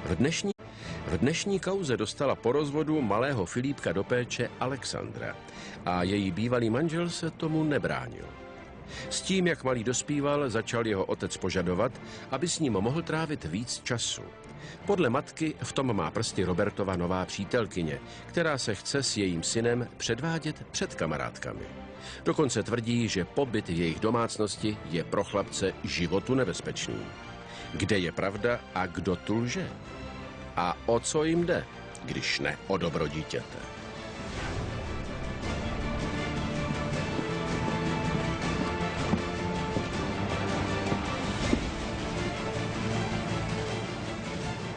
V dnešní kauze dostala po rozvodu malého Filipka do péče Alexandra a její bývalý manžel se tomu nebránil. S tím, jak malý dospíval, začal jeho otec požadovat, aby s ním mohl trávit víc času. Podle matky v tom má prsty Robertova nová přítelkyně, která se chce s jejím synem předvádět před kamarádkami. Dokonce tvrdí, že pobyt v jejich domácnosti je pro chlapce životu nebezpečný. Kde je pravda a kdo tu lže? A o co jim jde, když ne o dobro dítěte?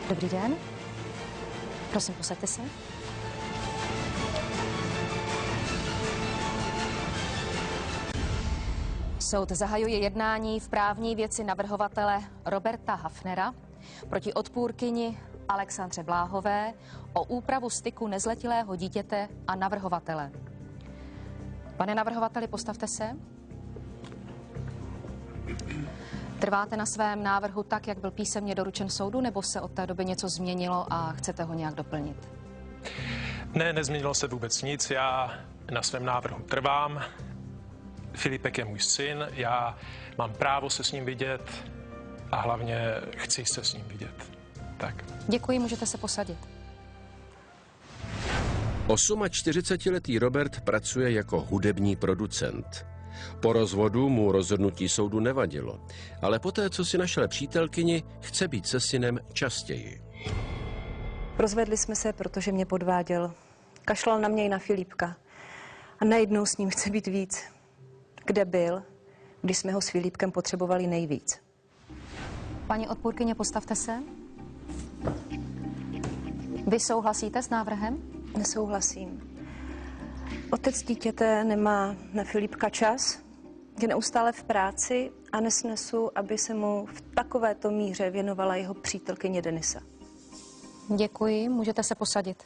Dobrý den. Prosím, posaďte se. Soud zahajuje jednání v právní věci navrhovatele Roberta Hafnera proti odpůrkyni Alexandře Bláhové o úpravu styku nezletilého dítěte a navrhovatele. Pane navrhovateli, postavte se. Trváte na svém návrhu tak, jak byl písemně doručen soudu, nebo se od té doby něco změnilo a chcete ho nějak doplnit? Ne, nezměnilo se vůbec nic. Já na svém návrhu trvám. Filipek je můj syn, já mám právo se s ním vidět a hlavně chci se s ním vidět. Tak. Děkuji, můžete se posadit. 48letý Robert pracuje jako hudební producent. Po rozvodu mu rozhodnutí soudu nevadilo, ale poté, co si našel přítelkyni, chce být se synem častěji. Rozvedli jsme se, protože mě podváděl. Kašlal na mě i na Filipka. A najednou s ním chce být víc. Kde byl, když jsme ho s Filipkem potřebovali nejvíc? Paní odpůrkyně, postavte se. Vy souhlasíte s návrhem? Nesouhlasím. Otec dítěte nemá na Filipka čas, je neustále v práci a nesnesu, aby se mu v takovéto míře věnovala jeho přítelkyně Denisa. Děkuji, můžete se posadit.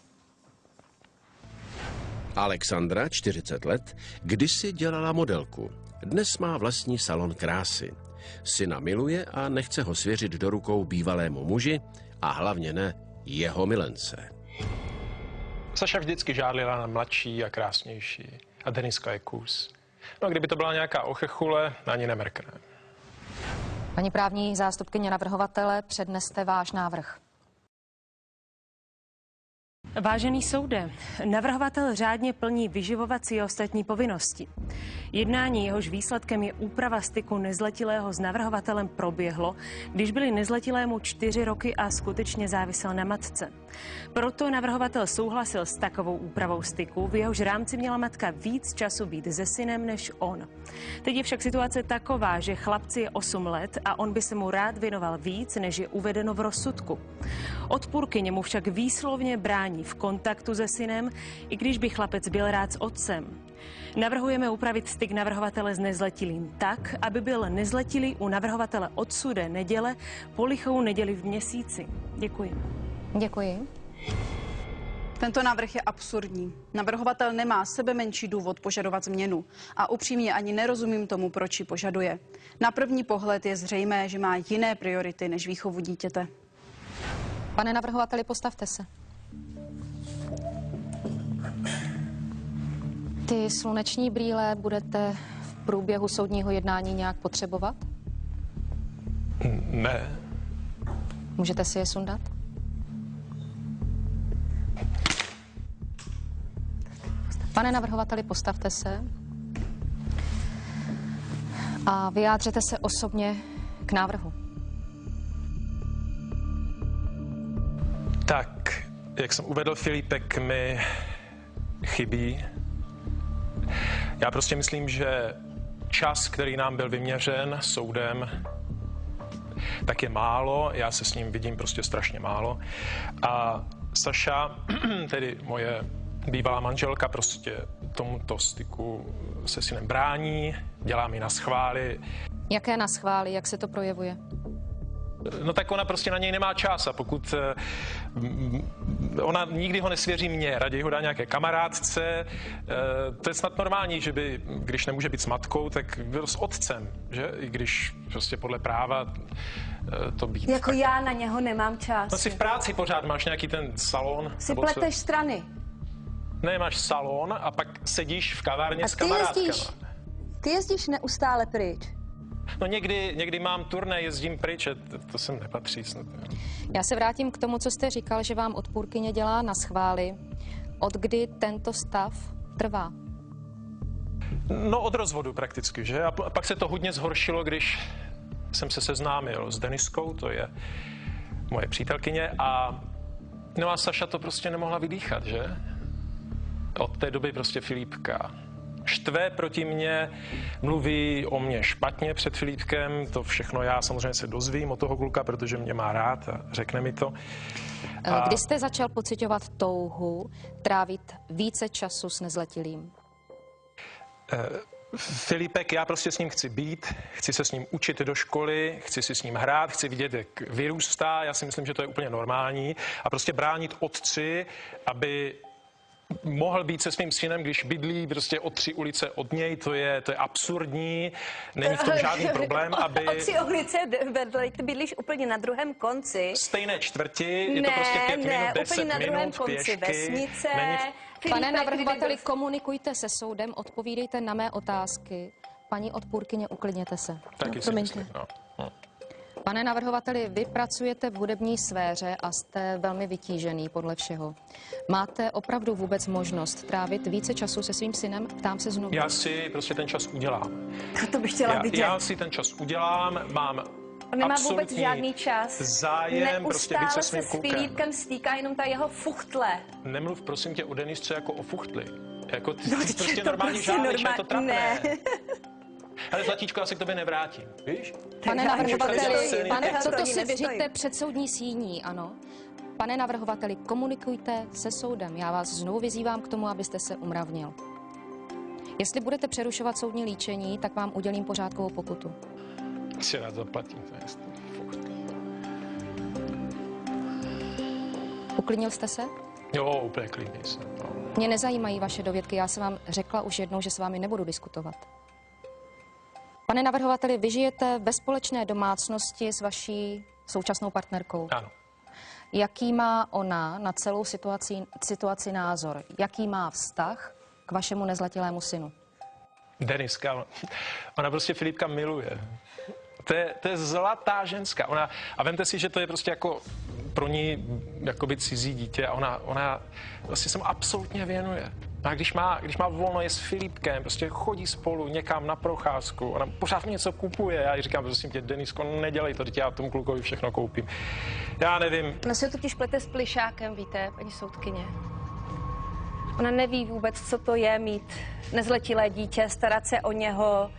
Alexandra, 40 let, kdysi dělala modelku. Dnes má vlastní salon krásy. Syna miluje a nechce ho svěřit do rukou bývalému muži a hlavně ne jeho milence. Saša vždycky žádlila na mladší a krásnější. A Deniska je kus. No a kdyby to byla nějaká ochechule, ani nemrkne. Paní právní zástupkyně navrhovatele, předneste váš návrh. Vážený soude, navrhovatel řádně plní vyživovací a ostatní povinnosti. Jednání, jehož výsledkem je úprava styku nezletilého s navrhovatelem, proběhlo, když byli nezletilému 4 roky a skutečně závisel na matce. Proto navrhovatel souhlasil s takovou úpravou styku, v jehož rámci měla matka víc času být se synem než on. Teď je však situace taková, že chlapci je 8 let a on by se mu rád věnoval víc, než je uvedeno v rozsudku. Odpůrkyně mu však výslovně brání v kontaktu se synem, i když by chlapec byl rád s otcem. Navrhujeme upravit styk navrhovatele s nezletilým tak, aby byl nezletilý u navrhovatele odsud neděle po lichou neděli v měsíci. Děkuji. Děkuji. Tento návrh je absurdní. Navrhovatel nemá sebemenší důvod požadovat změnu a upřímně ani nerozumím tomu, proč ji požaduje. Na první pohled je zřejmé, že má jiné priority než výchovu dítěte. Pane navrhovateli, postavte se. Ty sluneční brýle budete v průběhu soudního jednání nějak potřebovat? Ne. Můžete si je sundat? Pane navrhovateli, postavte se a vyjádřete se osobně k návrhu. Tak, jak jsem uvedl, Filipek mi chybí. Já prostě myslím, že čas, který nám byl vyměřen soudem, tak je málo. Já se s ním vidím prostě strašně málo. A Saša, tedy moje bývalá manželka, prostě tomuto styku se synem brání, dělá mi naschvály. Jaké naschvály, jak se to projevuje? No tak ona prostě na něj nemá čas a pokud ona nikdy ho nesvěří mně, raději ho dá nějaké kamarádce, to je snad normální, že by, když nemůže být s matkou, tak byl s otcem, že? I když prostě podle práva to být. Jako tak... já na něho nemám čas. No si v práci pořád máš nějaký ten salon. Si pleteš strany. Ne, máš salon a pak sedíš v kavárně s kamarádkama. Ty jezdíš neustále pryč. No někdy mám turné, jezdím pryč, to sem nepatří snad. Já se vrátím k tomu, co jste říkal, že vám odpůrkyně dělá na schvály. Od kdy tento stav trvá? No od rozvodu prakticky, že? A pak se to hodně zhoršilo, když jsem se seznámil s Deniskou, to je moje přítelkyně, a Saša to prostě nemohla vydýchat, že? Od té doby prostě Filipka štve proti mně, mluví o mě špatně před Filipkem, to všechno já samozřejmě se dozvím od toho kluka, protože mě má rád a řekne mi to. Kdy jste začal pociťovat touhu trávit více času s nezletilým? Filipek, já prostě s ním chci být, chci se s ním učit do školy, chci si s ním hrát, chci vidět, jak vyrůstá, já si myslím, že to je úplně normální a prostě bránit otci, aby mohl být se svým synem, když bydlí prostě o 3 ulice od něj, to je absurdní, není v tom žádný problém, aby... O 3 ulice vedle, ty bydlíš úplně na druhém konci. Stejné čtvrti, je to prostě 5 minut, 10 úplně na druhém minut konci pěšky. vesnice. Pane navrhovateli, komunikujte se soudem, odpovídejte na mé otázky. Paní odpůrkyně, uklidněte se. Taky si myslím, no. Pane navrhovateli, vy pracujete v hudební sféře a jste velmi vytížený podle všeho. Máte opravdu vůbec možnost trávit více času se svým synem? Ptám se znovu. Já si prostě ten čas udělám. To bych chtěla vidět. Já si ten čas udělám, mám On nemá vůbec žádný čas. Zájem prostě být se svým klukem. klukem. S Filipkem stýká jenom ta jeho fuchtle. Nemluv prosím tě o Denisce jako o fuchtli. Jako ty prostě normální žádný, je to trapné. Ne. Ale Zlatíčko, já se k tobě nevrátím, víš? Pane navrhovateli, toto si vyřiďte před soudní síní, ano. Pane navrhovateli, komunikujte se soudem. Já vás znovu vyzývám k tomu, abyste se umravnil. Jestli budete přerušovat soudní líčení, tak vám udělím pořádkovou pokutu. Si rád zaplatím, to je fucht. Uklidnil jste se? Jo, úplně klidně jsem. No. Mě nezajímají vaše dovědky, já jsem vám řekla už jednou, že s vámi nebudu diskutovat. Pane navrhovateli, vy žijete ve společné domácnosti s vaší současnou partnerkou. Ano. Jaký má ona na celou situaci názor? Jaký má vztah k vašemu nezletilému synu? Deniska, ona prostě Filipka miluje. To je zlatá ženská. A vemte si, že to je prostě jako pro ní jakoby cizí dítě a ona vlastně se mu absolutně věnuje. A když má volno, je s Filipkem, prostě chodí spolu někam na procházku, ona pořád mi něco kupuje. Já jí říkám, prosím tě, Denisko, nedělej to, teď já tomu klukovi všechno koupím. Já nevím. Ona se totiž plete s plišákem, víte, paní soudkyně. Ona neví vůbec, co to je mít nezletilé dítě, starat se o něho.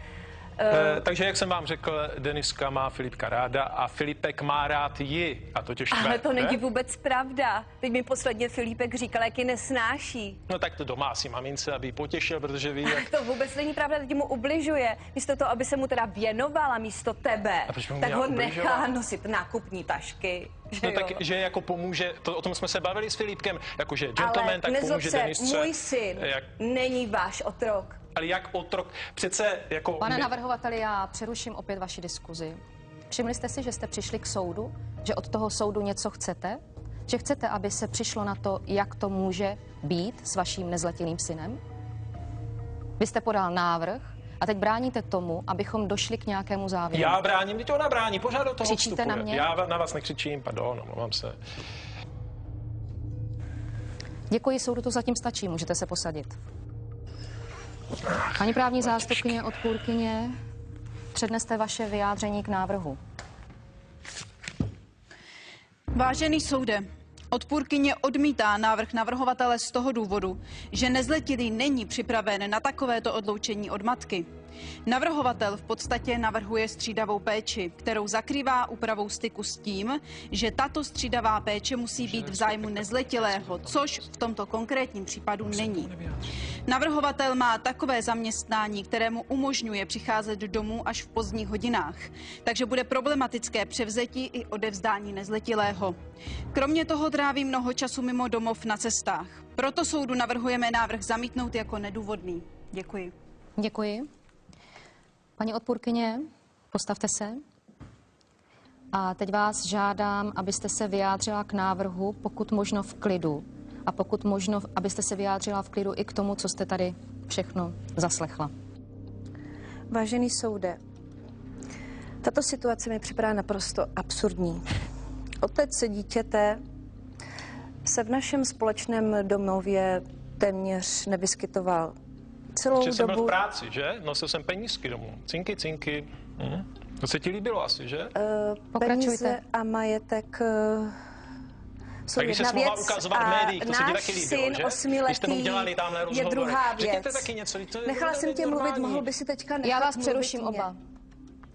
Takže, jak jsem vám řekl, Deniska má Filipka ráda a Filipek má rád ji. A to tě štve, ale to není vůbec pravda. Teď mi posledně Filipek říkal, jak ji nesnáší. No tak to doma asi mamince, aby ji potěšil, protože ví, jak... To vůbec není pravda, teď mu ubližuje. Místo toho, aby se mu teda věnovala místo tebe, tak ho nechá nosit nákupní tašky. No tak, že jako pomůže, o tom jsme se bavili s Filipkem, jakože gentleman, tak pomůže Denisce. Můj syn není váš otrok. Ale jak otrok? Přece jako... Pane navrhovateli, já přeruším opět vaši diskuzi. Všimli jste si, že jste přišli k soudu? Že od toho soudu něco chcete? Že chcete, aby se přišlo na to, jak to může být s vaším nezletilým synem? Vy jste podal návrh a teď bráníte tomu, abychom došli k nějakému závěru. Já bráním, teď ona brání, pořád do toho Křičíte vstupuje. na mě? Já na vás nekřičím, pardon, omlouvám se. Děkuji, soudu to zatím stačí, můžete se posadit. Paní právní zástupkyně, odpůrkyně, předneste vaše vyjádření k návrhu. Vážený soude, odpůrkyně odmítá návrh navrhovatele z toho důvodu, že nezletilý není připraven na takovéto odloučení od matky. Navrhovatel v podstatě navrhuje střídavou péči, kterou zakrývá úpravou styku s tím, že tato střídavá péče musí být v zájmu nezletilého, což v tomto konkrétním případu není. Navrhovatel má takové zaměstnání, které mu umožňuje přicházet domů až v pozdních hodinách, takže bude problematické převzetí i odevzdání nezletilého. Kromě toho tráví mnoho času mimo domov na cestách. Proto soudu navrhujeme návrh zamítnout jako nedůvodný. Děkuji. Děkuji. Paní odpůrkyně, postavte se. A teď vás žádám, abyste se vyjádřila k návrhu, pokud možno v klidu. A pokud možno, abyste se vyjádřila v klidu i k tomu, co jste tady všechno zaslechla. Vážený soude, tato situace mi připadá naprosto absurdní. Otec dítěte se v našem společném domově téměř nevyskytoval. Celou Protože jsem dobu... byl v práci, že? Nosil jsem penízky domů. Cinky, cinky. To se ti líbilo asi, že? Peníze a majetek jsou když se jedna mohla věc ukazovat v médiích, to se ti taky líbilo, že? Když jste mu dělali tamhle rozhovory. Je druhá věc. Řekněte taky něco, Nechala jsem tě mluvit, mohl by si teďka nechat Já vás mluvit přeruším mě. oba.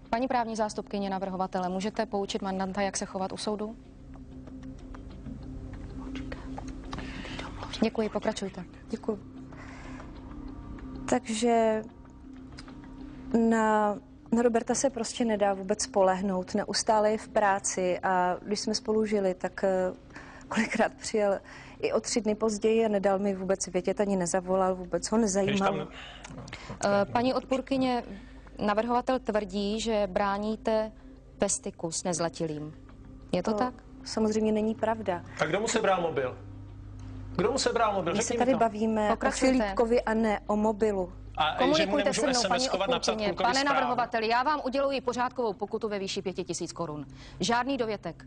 Paní právní zástupkyně navrhovatele, můžete poučit mandanta, jak se chovat u soudu? Děkuji, pokračujte. Děkuji. Takže na Roberta se prostě nedá vůbec spolehnout. Neustále je v práci a když jsme spolu žili, tak kolikrát přijel i o 3 dny později a nedal mi vůbec vědět, ani nezavolal, vůbec ho nezajímalo. Paní odpůrkyně, navrhovatel tvrdí, že bráníte ve styku s nezletilým. Je to tak? Samozřejmě není pravda. A kdo mu sebral mobil? Kdo mu sebral mobil? My se Řekni tady mi to. bavíme o Filipkovi a ne o mobilu. A Komunikujte že se mu mnou, paní SMS-kovat, napsat odpůrkyně. klukovi Pane zprávu. navrhovateli, já vám uděluji pořádkovou pokutu ve výši 5 000 korun. Žádný dovětek.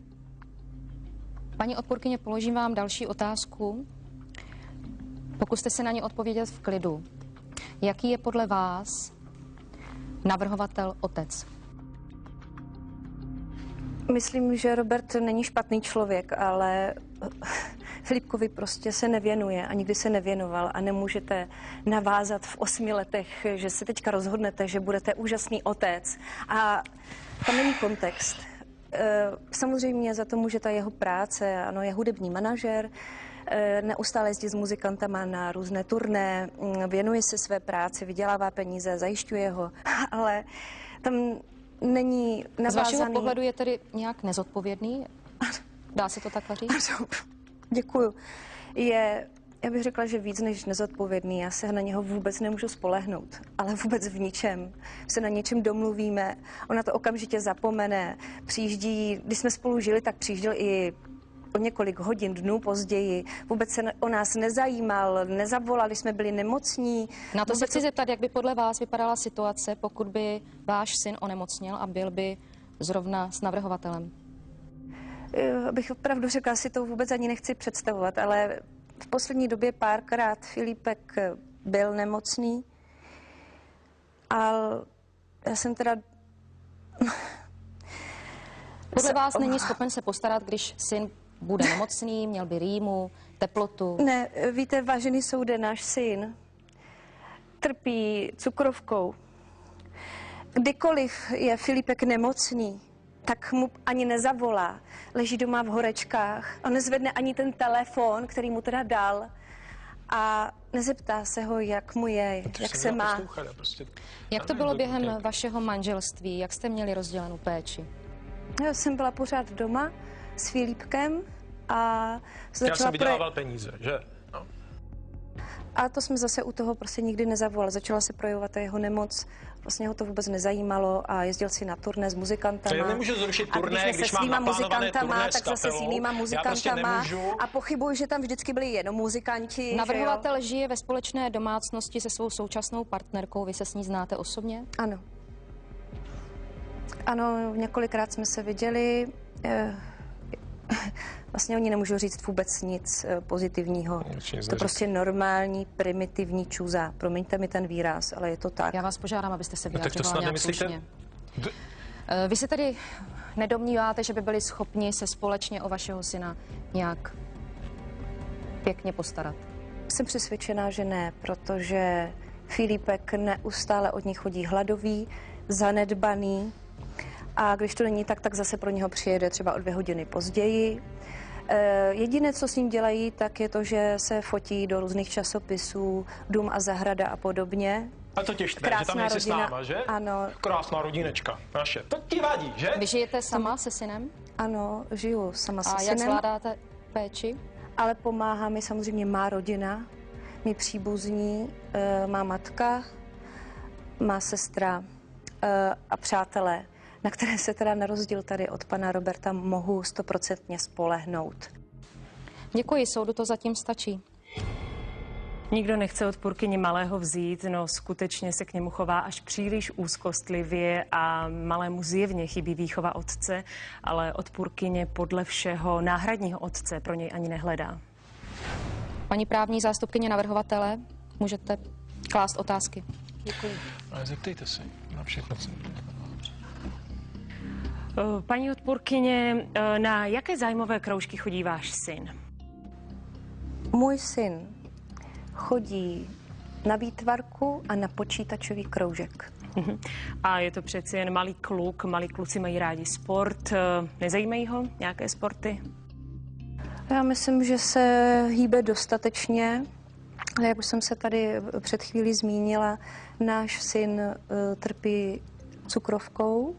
Paní odpůrkyně, položím vám další otázku. Pokuste se na ně odpovědět v klidu. Jaký je podle vás navrhovatel otec? Myslím, že Robert není špatný člověk, ale Filipkovi prostě se nevěnuje a nikdy se nevěnoval a nemůžete navázat v 8 letech, že se teďka rozhodnete, že budete úžasný otec a tam není kontext. Samozřejmě za to může ta jeho práce, ano, je hudební manažer, neustále jezdí s muzikantama na různé turné, věnuje se své práci, vydělává peníze, zajišťuje ho, ale tam není navázaný... Z vašeho pohledu je tedy nějak nezodpovědný? Dá se to takhle říct? Děkuju. Já bych řekla, že víc než nezodpovědný. Já se na něho vůbec nemůžu spolehnout, ale vůbec v ničem. Se na něčem domluvíme, ona to okamžitě zapomene. Přijíždí, když jsme spolu žili, tak přijížděl i o několik hodin, dnů později. Vůbec se o nás nezajímal, nezavolal, když jsme byli nemocní. Na to se chci zeptat, jak by podle vás vypadala situace, pokud by váš syn onemocněl a byl by zrovna s navrhovatelem? Abych opravdu řekla, si to vůbec ani nechci představovat, ale v poslední době párkrát Filipek byl nemocný a já jsem teda... Podle vás není schopen se postarat, když syn bude nemocný, měl by rýmu, teplotu? Ne, víte, vážený soude, náš syn trpí cukrovkou. Kdykoliv je Filipek nemocný, tak mu ani nezavolá. Leží doma v horečkách a nezvedne ani ten telefon, který mu teda dal a nezeptá se ho, jak mu je, jak se má. Jak to bylo během vašeho manželství? Jak jste měli rozdělenou péči? Já jsem byla pořád doma s Filipkem a Já jsem vydělával peníze, že? No. A to jsme zase u toho prostě nikdy nezavolali. Začala se projevovat ta jeho nemoc. Vlastně ho to vůbec nezajímalo a jezdil si na turné s muzikantama. Já nemůžu zrušit turné, a když mám naplánované turné tak zase s jinýma muzikantama. Prostě a pochybuji, že tam vždycky byli jenom muzikanti. Navrhovatel žije ve společné domácnosti se svou současnou partnerkou. Vy se s ní znáte osobně? Ano. Ano, několikrát jsme se viděli. Vlastně o ní nemůžu říct vůbec nic pozitivního. To prostě normální, primitivní čůza. Promiňte mi ten výraz, ale je to tak. Já vás požádám, abyste se vyjádřila nějak slušně. Vy Vy se tedy nedomníváte, že by byli schopni se společně o vašeho syna nějak pěkně postarat? Jsem přesvědčená, že ne, protože Filipek neustále od ní chodí hladový, zanedbaný a když to není tak, tak zase pro něho přijede třeba o 2 hodiny později. Jediné, co s ním dělají, tak je to, že se fotí do různých časopisů, Dům a zahrada a podobně. A to tě štve, že tam nejsi s náma, že? Ano. Krásná rodinečka naše. To ti vadí, že? Vy žijete sama se synem? Ano, žiju sama se A synem. jak zvládáte péči? Ale pomáhá mi samozřejmě má rodina, mý příbuzní, má matka, má sestra a přátelé, na které se teda na rozdíl tady od pana Roberta mohu 100% spolehnout. Děkuji, soudu to zatím stačí. Nikdo nechce odpůrkyni malého vzít, no skutečně se k němu chová až příliš úzkostlivě a malému zjevně chybí výchova otce, ale odpůrkyně podle všeho náhradního otce pro něj ani nehledá. Paní právní zástupkyně navrhovatele, můžete klást otázky. Děkuji. Ale zeptejte se na všechno. Paní odpůrkyně, na jaké zájmové kroužky chodí váš syn? Můj syn chodí na výtvarku a na počítačový kroužek. A je to přeci jen malý kluk, malí kluci mají rádi sport. Nezajímají ho nějaké sporty? Já myslím, že se hýbe dostatečně. Jak už jsem se tady před chvílí zmínila, náš syn trpí cukrovkou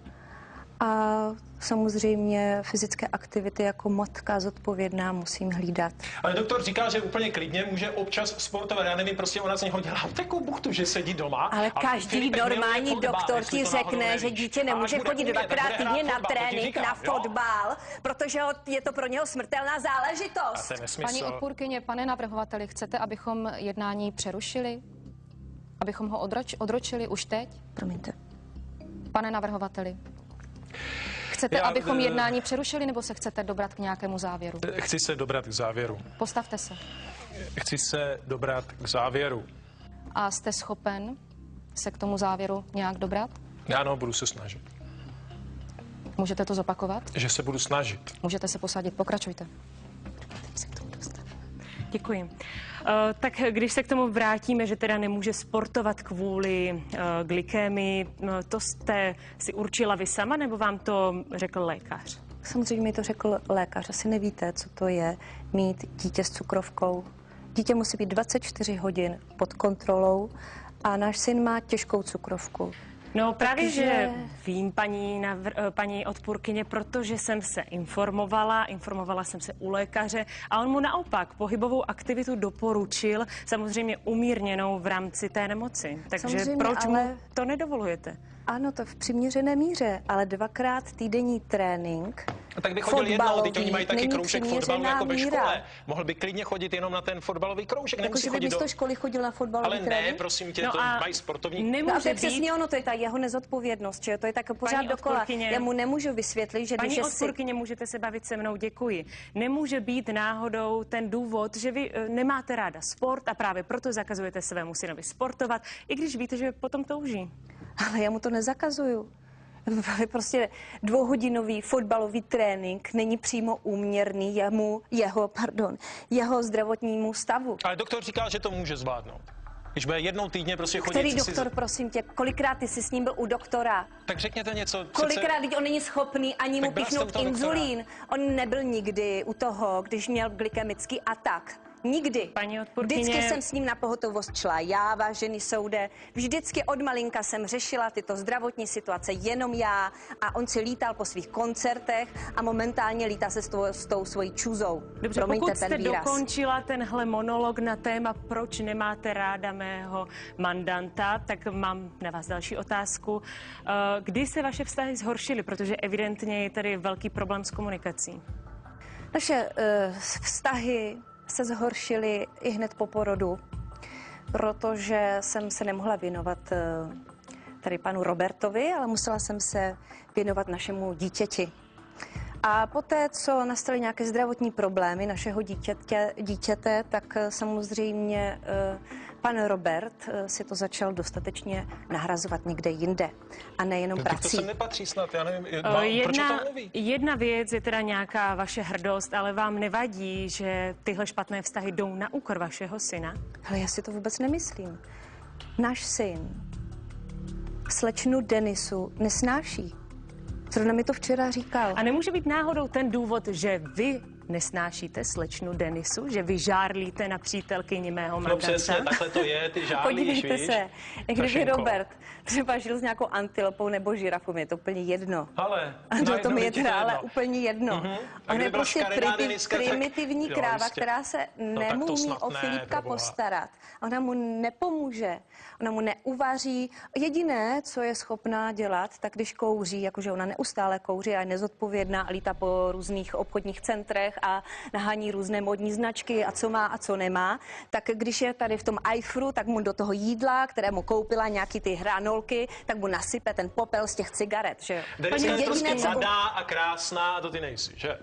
a samozřejmě fyzické aktivity jako matka zodpovědná musím hlídat. Ale doktor říká, že úplně klidně může občas sportovat. Já nevím, prostě ona z něho dělá takovou buchtu, že sedí doma. Ale každý normální doktor ti řekne, že dítě nemůže chodit 2krát týdně na trénink, na fotbal, protože je to pro něho smrtelná záležitost. Paní odpůrkyně, pane navrhovateli, chcete, abychom jednání přerušili? Abychom ho odročili už teď? Promiňte. Pane navrhovateli, chcete, abychom jednání přerušili, nebo se chcete dobrat k nějakému závěru? Chci se dobrat k závěru. Postavte se. Chci se dobrat k závěru. A jste schopen se k tomu závěru nějak dobrat? Ano, budu se snažit. Můžete to zopakovat? Že se budu snažit. Můžete se posadit, pokračujte. Děkuji. Tak když se k tomu vrátíme, že teda nemůže sportovat kvůli glykémii, to jste si určila vy sama, nebo vám to řekl lékař? Samozřejmě mi to řekl lékař. Asi nevíte, co to je mít dítě s cukrovkou. Dítě musí být 24 hodin pod kontrolou a náš syn má těžkou cukrovku. No právě, že vím, paní odpůrkyně, protože jsem se informovala jsem se u lékaře a on mu naopak pohybovou aktivitu doporučil, samozřejmě umírněnou v rámci té nemoci. Takže samozřejmě, proč mu to nedovolujete? Ano, to v přiměřené míře, ale 2krát týdenní trénink. A tak by chodil jednou, teď oni mají taky kroužek fotbalu jako ve škole. Mohl by klidně chodit jenom na ten fotbalový kroužek, nemusí chodit do školy chodil na fotbalový trénink. trénink? Ale ne, prosím tě, to mají sportovní. No a to je přesně ono, to je ta jeho nezodpovědnost, že to je tak pořád dokola. Já mu nemůžu vysvětlit, že když Paní odpůrkyně, můžete se bavit se mnou, děkuji. Nemůže být náhodou ten důvod, že vy nemáte ráda sport a právě proto zakazujete svému synovi sportovat, i když víte, že potom touží. Ale já mu to nezakazuju. Prostě 2hodinový fotbalový trénink není přímo úměrný jeho zdravotnímu stavu. Ale doktor říká, že to může zvládnout. Když bude jednou týdně prostě chodit... Který doktor, prosím tě, kolikrát ty jsi s ním byl u doktora? Tak řekněte něco. Kolikrát, když on není schopný ani mu píchnout inzulín. On nebyl nikdy u toho, když měl glykemický atak. Nikdy. Paní odpůrkyně... Vždycky jsem s ním na pohotovost šla já, vážený soude. Vždycky od malinka jsem řešila tyto zdravotní situace jenom já a on si lítal po svých koncertech a momentálně lítá se s tou svojí čuzou. Dobře, pokud jste dokončila tenhle monolog na téma, proč nemáte ráda mého mandanta, tak mám na vás další otázku. Kdy se vaše vztahy zhoršily, protože evidentně je tady velký problém s komunikací? Naše vztahy se zhoršily i hned po porodu, protože jsem se nemohla věnovat tady panu Robertovi, ale musela jsem se věnovat našemu dítěti. A poté, co nastaly nějaké zdravotní problémy našeho dítěte, tak samozřejmě pan Robert si to začal dostatečně nahrazovat někde jinde a nejenom prací. To se nepatří snad, já nevím, proč o tom mluví? Jedna věc je teda nějaká vaše hrdost, ale vám nevadí, že tyhle špatné vztahy jdou na úkor vašeho syna? Ale já si to vůbec nemyslím. náš syn slečnu Denisu nesnáší. Zrovna mi to včera říkal. A nemůže být náhodou ten důvod, že vy nesnášíte slečnu Denisu, že vy žárlíte na přítelkyni mého mandanta? No přesně, takhle to je, ty žárlíš, Podívejte se, kdyby Robert třeba žil s nějakou antilopou nebo žirafou, je to úplně jedno. Ale ano, to mi je teda ale úplně jedno. On je prostě primitivní kráva, která se nemůže o Filipka postarat. Ona mu nepomůže, ona mu neuvaří. Jediné, co je schopná dělat, tak když kouří, jakože ona neustále kouří a je nezodpovědná a lítá po různých obchodních centrech a nahání různé modní značky a co má a co nemá, tak když je tady v tom Eifru, tak mu do toho jídla, které mu koupila nějaký ty hranolky, tak mu nasype ten popel z těch cigaret, že jo. Denis je prostě mladá a krásná a to ty nejsi, že?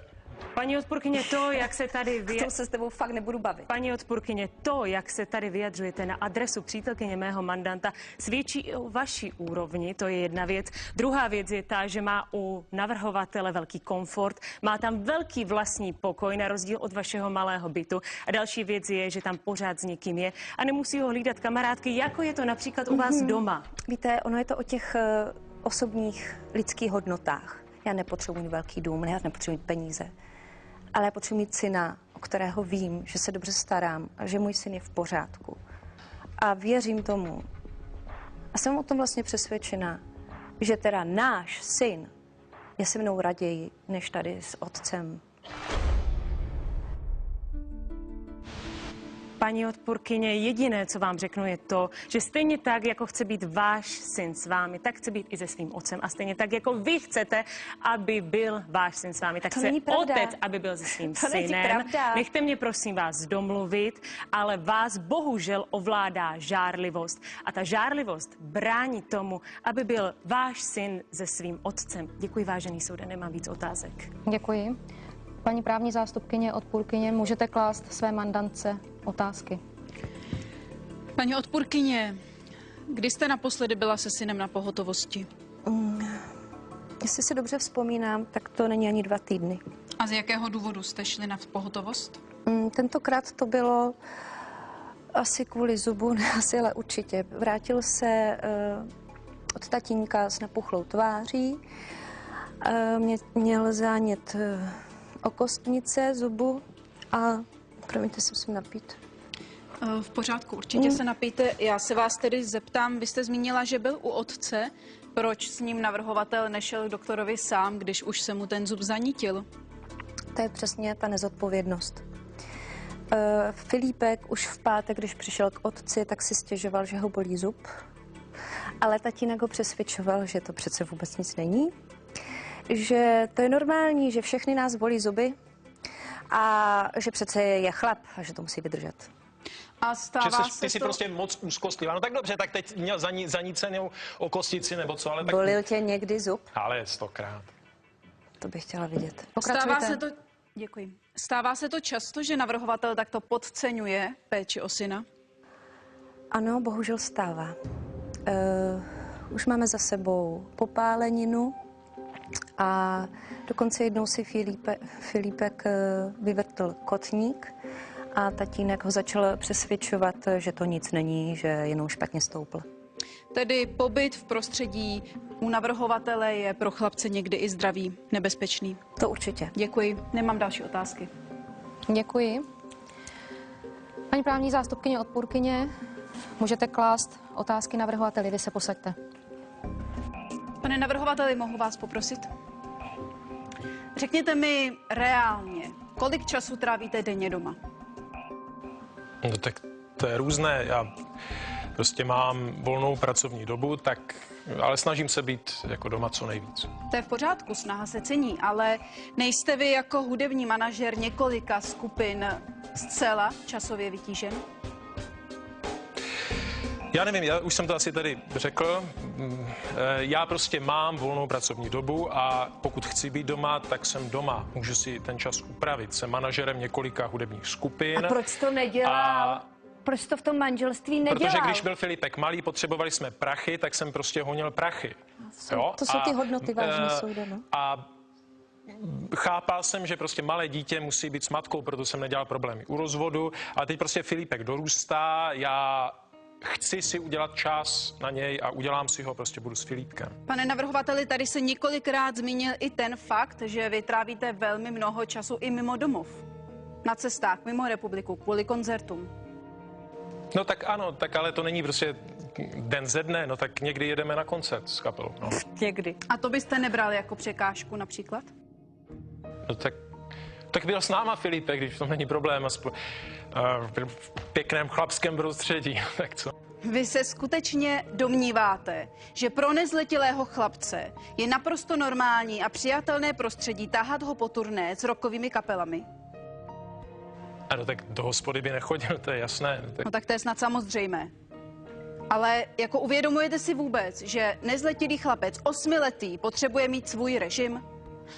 Paní odpůrkyně, to, jak se tady To se s tebou fakt nebudu bavit. Paní odpůrkyně, to, jak se tady vyjadřujete na adresu přítelkyně mého mandanta, svědčí i o vaší úrovni, to je jedna věc. Druhá věc je ta, že má u navrhovatele velký komfort, má tam velký vlastní pokoj, na rozdíl od vašeho malého bytu. A další věc je, že tam pořád s někým je a nemusí ho hlídat kamarádky, jako je to například u vás doma. Víte, ono je to o těch osobních lidských hodnotách. Já nepotřebuji mít velký dům, já nepotřebuji mít peníze, ale já potřebuji mít syna, o kterého vím, že se dobře starám a že můj syn je v pořádku. A věřím tomu. A jsem o tom vlastně přesvědčená, že teda náš syn je se mnou raději, než tady s otcem. Paní odpůrkyně, jediné, co vám řeknu, je to, že stejně tak, jako chce být váš syn s vámi, tak chce být i se svým otcem. A stejně tak, jako vy chcete, aby byl váš syn s vámi, tak chce otec, aby byl se svým synem. Nechte mě, prosím vás, domluvit, ale vás bohužel ovládá žárlivost. A ta žárlivost brání tomu, aby byl váš syn se svým otcem. Děkuji, vážený soude, nemám víc otázek. Děkuji. Paní právní zástupkyně, odpůrkyně, můžete klást své mandantce otázky. Paní odpůrkyně, kdy jste naposledy byla se synem na pohotovosti? Jestli si dobře vzpomínám, tak to není ani 2 týdny. A z jakého důvodu jste šli na pohotovost? Tentokrát to bylo asi kvůli zubu, ne asi, ale určitě. Vrátil se od tatínka s napuchlou tváří, měl zánět okostnice, zubu a promiňte, se musím napít. V pořádku, určitě se napijte. Já se vás tedy zeptám, vy jste zmínila, že byl u otce. Proč s ním navrhovatel nešel k doktorovi sám, když už se mu ten zub zanítil? To je přesně ta nezodpovědnost. Filipek už v pátek, když přišel k otci, tak si stěžoval, že ho bolí zub. Ale tatínek ho přesvědčoval, že to přece vůbec nic není. Že to je normální, že všechny nás bolí zuby a že přece je chlap a že to musí vydržet. A stává se ty jsi to... prostě moc úzkostlivá. No tak dobře, tak teď měl zanícenou okostnici nebo co, ale tak... Bolil tě někdy zub? Ale 100krát. To bych chtěla vidět. Stává se to často, že navrhovatel takto podceňuje péči o syna? Ano, bohužel stává. Už máme za sebou popáleninu a dokonce jednou si Filipek vyvrtl kotník a tatínek ho začal přesvědčovat, že to nic není, že jenom špatně stoupl. Tedy pobyt v prostředí u navrhovatele je pro chlapce někdy i zdravý, nebezpečný. To určitě. Děkuji, nemám další otázky. Děkuji. Paní právní zástupkyně, odpůrkyně, můžete klást otázky navrhovateli, vy se posaďte. Pane navrhovateli, mohu vás poprosit? Řekněte mi reálně, kolik času trávíte denně doma? No tak to je různé. Já prostě mám volnou pracovní dobu, ale snažím se být jako doma co nejvíc. To je v pořádku, snaha se cení, ale nejste vy jako hudební manažer několika skupin zcela časově vytížen? Já nevím, já už jsem to asi tady řekl. Já prostě mám volnou pracovní dobu a pokud chci být doma, tak jsem doma. Můžu si ten čas upravit. Jsem manažerem několika hudebních skupin. A proč to nedělal? Proč to v tom manželství nedělal? Protože když byl Filipek malý, potřebovali jsme prachy, tak jsem prostě honil prachy. To jsou ty hodnoty vážné soudy, no? A chápal jsem, že prostě malé dítě musí být s matkou, proto jsem nedělal problémy u rozvodu. Ale teď prostě Filipek dorůstá, já chci si udělat čas na něj a udělám si ho, prostě budu s Filipkem. Pane navrhovateli, tady se několikrát zmínil i ten fakt, že vy trávíte velmi mnoho času i mimo domov. Na cestách, mimo republiku, kvůli koncertům. No tak ano, tak ale to není prostě den ze dne, no tak někdy jedeme na koncert s kapelou. No, Někdy. A to byste nebral jako překážku například? no tak byl s náma Filipek, když to není problém, byl v pěkném chlapském prostředí, tak co? Vy se skutečně domníváte, že pro nezletilého chlapce je naprosto normální a přijatelné prostředí tahat ho po turné s rockovými kapelami? Ano, tak do hospody by nechodil, to je jasné. No tak to je snad samozřejmé. Ale jako uvědomujete si vůbec, že nezletilý chlapec 8letý potřebuje mít svůj režim?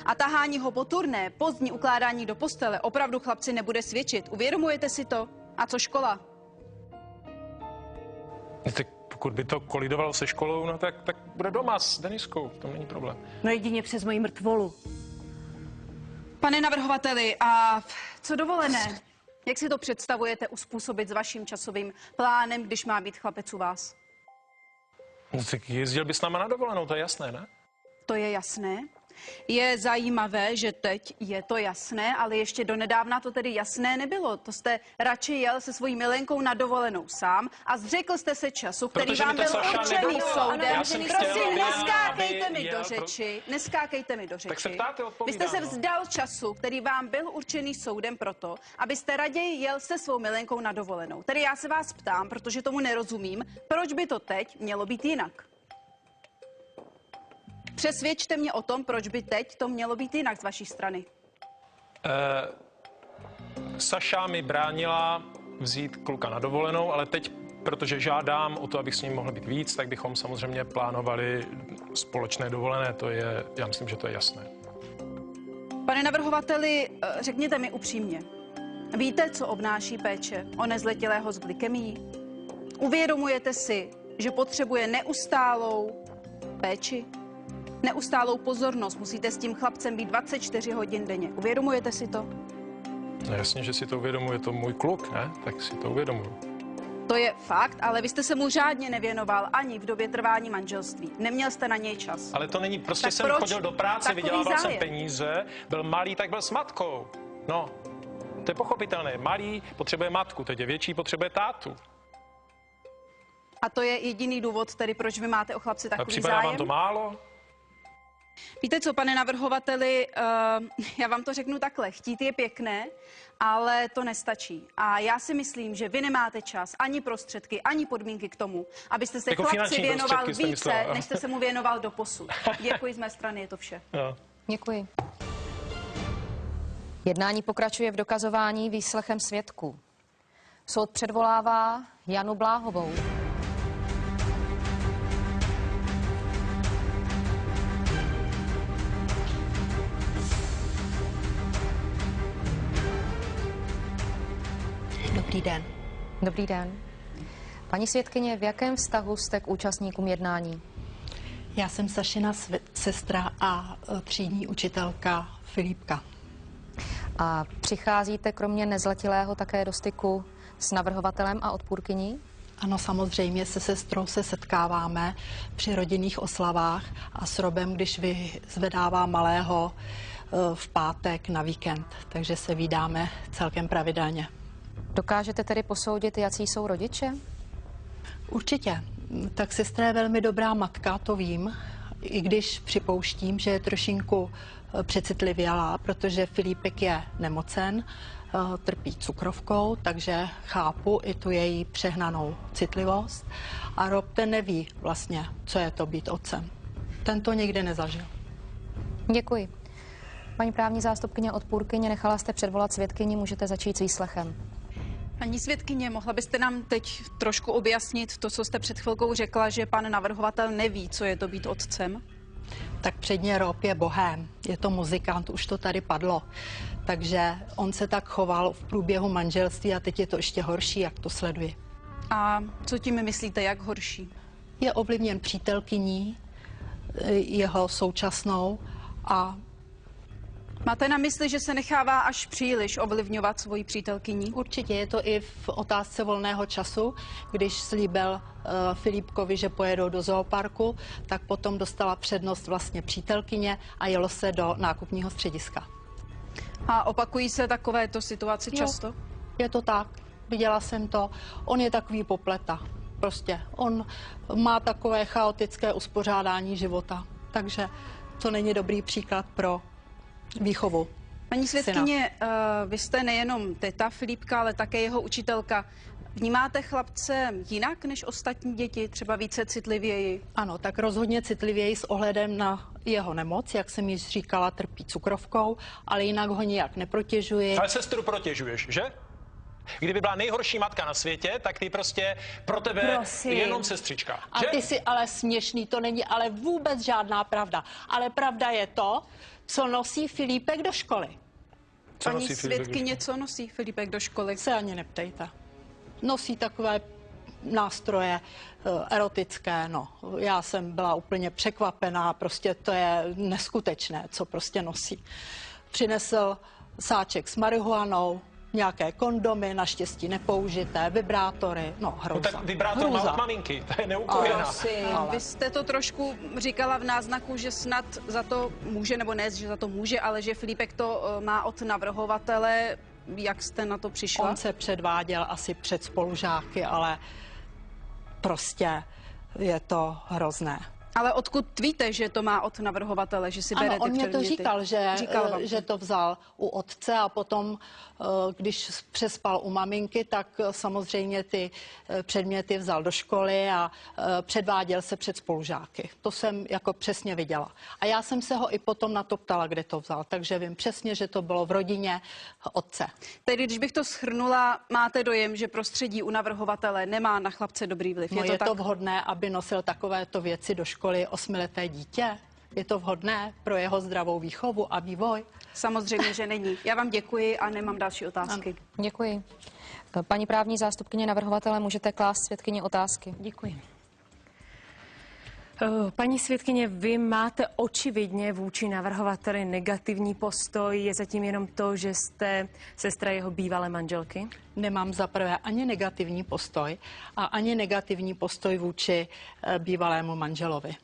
A tahání ho po turné, pozdní ukládání do postele opravdu chlapci nebude svědčit. Uvědomujete si to? A co škola? Tak pokud by to kolidovalo se školou, no tak bude doma s Deniskou, to není problém. No jedině přes moji mrtvolu. Pane navrhovateli, a co dovolené? Jak si to představujete uspůsobit s vaším časovým plánem, když má být chlapec u vás? No tak jezdil by s náma na dovolenou, to je jasné, ne? To je jasné. Je zajímavé, že teď je to jasné, ale ještě donedávna to tedy jasné nebylo. To jste radši jel se svojí milenkou na dovolenou sám a zřekl jste se času, který Protože vám mi to byl Saša určený nedovolila. soudem. Já jsem chtěl, Prosím, aby neskákejte mi jel do řeči. Neskákejte mi do řeči. Tak se ptáte, Vy odpovídám, jste se no. vzdal času, který vám byl určený soudem proto, abyste raději jel se svou milenkou na dovolenou. Tedy já se vás ptám, protože tomu nerozumím, proč by to teď mělo být jinak? Přesvědčte mě o tom, proč by teď to mělo být jinak z vaší strany. Saša mi bránila vzít kluka na dovolenou, ale teď, protože žádám o to, abych s ním mohl být víc, tak bychom samozřejmě plánovali společné dovolené, to je, já myslím, že to je jasné. Pane navrhovateli, řekněte mi upřímně, víte, co obnáší péče o nezletilého s glykemií? Uvědomujete si, že potřebuje neustálou péči? Neustálou pozornost, musíte s tím chlapcem být 24 hodin denně. Uvědomujete si to? No jasně, že si to uvědomuje, je to můj kluk, ne? Tak si to uvědomuju. To je fakt, ale vy jste se mu řádně nevěnoval ani v době trvání manželství. Neměl jste na něj čas. Ale to není, prostě Tak jsem proč chodil do práce, takový vydělával jsem zájem? peníze, byl malý, tak byl s matkou. No, to je pochopitelné. Malý potřebuje matku, teď je větší, potřebuje tátu. A to je jediný důvod, tedy proč vy máte o chlapci A takový připadá zájem? vám to málo? Víte co, pane navrhovateli, já vám to řeknu takhle. Chtít je pěkné, ale to nestačí. A já si myslím, že vy nemáte čas, ani prostředky, ani podmínky k tomu, abyste se Jako chlapci finanční věnoval prostředky jste více, myslela. než jste se mu věnoval doposud. Děkuji, z mé strany je to vše. Jo. Děkuji. Jednání pokračuje v dokazování výslechem svědků. Soud předvolává Janu Bláhovou. Dobrý den. Dobrý den. Paní svědkyně, v jakém vztahu jste k účastníkům jednání? Já jsem Sašina sestra a třídní učitelka Filipka. A přicházíte kromě nezletilého také do styku s navrhovatelem a odpůrkyní? Ano, samozřejmě se sestrou se setkáváme při rodinných oslavách a s Robem, když vyzvedává malého v pátek na víkend, takže se vídáme celkem pravidelně. Dokážete tedy posoudit, jací jsou rodiče? Určitě. Tak sestra je velmi dobrá matka, to vím, i když připouštím, že je trošinku přecitlivělá, protože Filipek je nemocen, trpí cukrovkou, takže chápu i tu její přehnanou citlivost. A Rob ten neví vlastně, co je to být otcem. Ten to nikdy nezažil. Děkuji. Paní právní zástupkyně odpůrkyně, nechala jste předvolat svědkyni, můžete začít s výslechem. Paní svědkyně, mohla byste nám teď trošku objasnit to, co jste před chvilkou řekla, že pan navrhovatel neví, co je to být otcem? Tak předně Rob je bohém, je to muzikant, už to tady padlo. Takže on se tak choval v průběhu manželství a teď je to ještě horší, jak to sleduji. A co tím myslíte, jak horší? Je ovlivněn přítelkyní, jeho současnou, a Máte na mysli, že se nechává až příliš ovlivňovat svoji přítelkyní? Určitě je to i v otázce volného času. Když slíbil Filipkovi, že pojedou do zooparku, tak potom dostala přednost vlastně přítelkyně a jelo se do nákupního střediska. A opakují se takovéto situace často? Je to tak. Viděla jsem to. On je takový popleta. Prostě on má takové chaotické uspořádání života. Takže to není dobrý příklad pro výchovu. Paní svědkyně, vy jste nejenom teta Filipka, ale také jeho učitelka. Vnímáte chlapce jinak než ostatní děti, třeba více citlivěji? Ano, tak rozhodně citlivěji s ohledem na jeho nemoc, jak jsem již říkala, trpí cukrovkou, ale jinak ho nijak neprotěžuji. Ale sestru protěžuješ, že? Kdyby byla nejhorší matka na světě, tak ty prostě pro tebe jenom sestřička. A že? ty jsi ale směšný, to není ale vůbec žádná pravda. Ale pravda je to, co nosí Filipek do školy. Paní svědkyně, co nosí Filipek do školy? Se ani neptejte. Nosí takové nástroje erotické, no. Já jsem byla úplně překvapená, prostě to je neskutečné, co prostě nosí. Přinesl sáček s marihuanou, nějaké kondomy, naštěstí nepoužité, vibrátory, no hrůza. No tak vibrátor má od maminky, to je neukojená. Vy jste to trošku říkala v náznaku, že snad za to může, nebo ne, že za to může, ale že Filipek to má od navrhovatele. Jak jste na to přišla? On se předváděl asi před spolužáky, ale prostě je to hrozné. Ale odkud víte, že to má od navrhovatele, že si bere ty on mě to říkal, že to vzal u otce a potom, když přespal u maminky, tak samozřejmě ty předměty vzal do školy a předváděl se před spolužáky. To jsem jako přesně viděla. A já jsem se ho i potom na to ptala, kde to vzal, takže vím přesně, že to bylo v rodině otce. Tedy, když bych to shrnula, máte dojem, že prostředí u navrhovatele nemá na chlapce dobrý vliv. No, je to vhodné, aby nosil takovéto věci do školy 8leté dítě? Je to vhodné pro jeho zdravou výchovu a vývoj? Samozřejmě, že není. Já vám děkuji a nemám další otázky. Ano. Děkuji. Paní právní zástupkyně navrhovatele, můžete klást svědkyni otázky. Děkuji. Paní svědkyně, vy máte očividně vůči navrhovateli negativní postoj. Je zatím jenom to, že jste sestra jeho bývalé manželky? Nemám za prvé ani negativní postoj a ani negativní postoj vůči bývalému manželovi.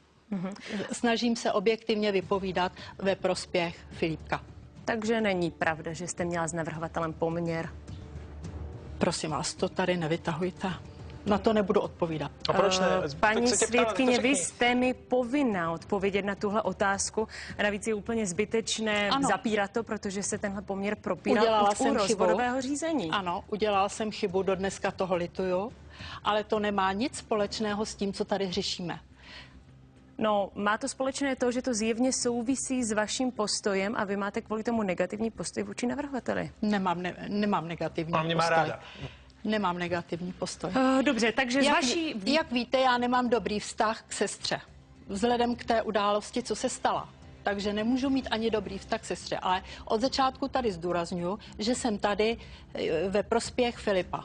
Snažím se objektivně vypovídat ve prospěch Filipka. Takže není pravda, že jste měla s navrhovatelem poměr? Prosím vás, to tady nevytahujte. Na to nebudu odpovídat. A proč ne? Paní svědkyně, vy jste mi povinna odpovědět na tuhle otázku. A navíc je úplně zbytečné zapírat to, protože se tenhle poměr propíral u rozvodového řízení. Ano, udělala jsem chybu, do dneska toho lituju, ale to nemá nic společného s tím, co tady řešíme. No, má to společné to, že to zjevně souvisí s vaším postojem a vy máte kvůli tomu negativní postoj vůči navrhovateli. Nemám negativní postoj. Má ráda. Nemám negativní postoj. Dobře, takže jak víte, já nemám dobrý vztah k sestře. Vzhledem k té události, co se stala. Takže nemůžu mít ani dobrý vztah k sestře. Ale od začátku tady zdůrazňuji, že jsem tady ve prospěch Filipa.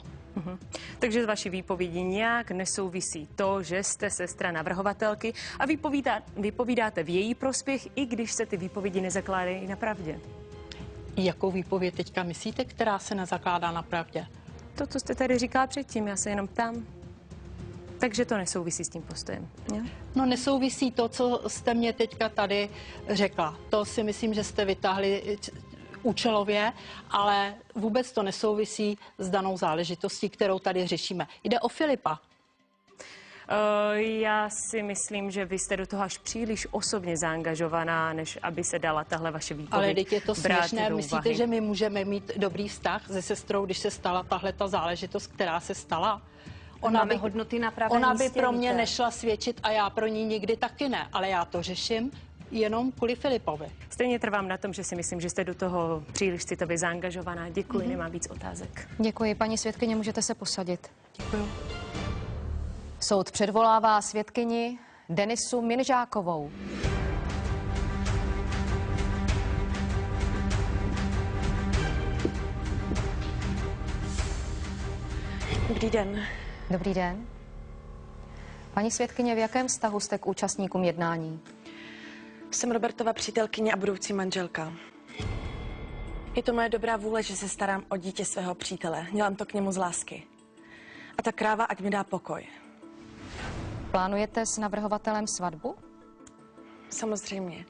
Takže z vaší výpovědi nějak nesouvisí to, že jste sestra navrhovatelky a vypovídáte v její prospěch, i když se ty výpovědi nezakládají na pravdě. Jakou výpověď teďka myslíte, která se nezakládá na pravdě? To, co jste tady říkala předtím, já se jenom ptám. Takže to nesouvisí s tím postojem. Ne? No nesouvisí to, co jste mě teďka tady řekla. To si myslím, že jste vytáhli účelově, ale vůbec to nesouvisí s danou záležitostí, kterou tady řešíme. Jde o Filipa. Já si myslím, že vy jste do toho až příliš osobně zaangažovaná, než aby se dala tahle vaše výpověď. Ale teď je to směšné. Myslíte, že my můžeme mít dobrý vztah se sestrou, když se stala tahle ta záležitost, která se stala? Ona by pro mě nešla svědčit a já pro ní nikdy taky ne, ale já to řeším jenom kvůli Filipovi. Stejně trvám na tom, že si myslím, že jste do toho příliš citově zaangažovaná. Děkuji, nemám víc otázek. Děkuji. Paní svědkyně, můžete se posadit. Děkuji. Soud předvolává svědkyni Denisu Minžákovou. Dobrý den. Dobrý den. Paní svědkyně, v jakém vztahu jste k účastníkům jednání? Jsem Robertova přítelkyně a budoucí manželka. Je to moje dobrá vůle, že se starám o dítě svého přítele. Dělám to k němu z lásky. A ta kráva, ať mi dá pokoj. Plánujete s navrhovatelem svatbu? Samozřejmě.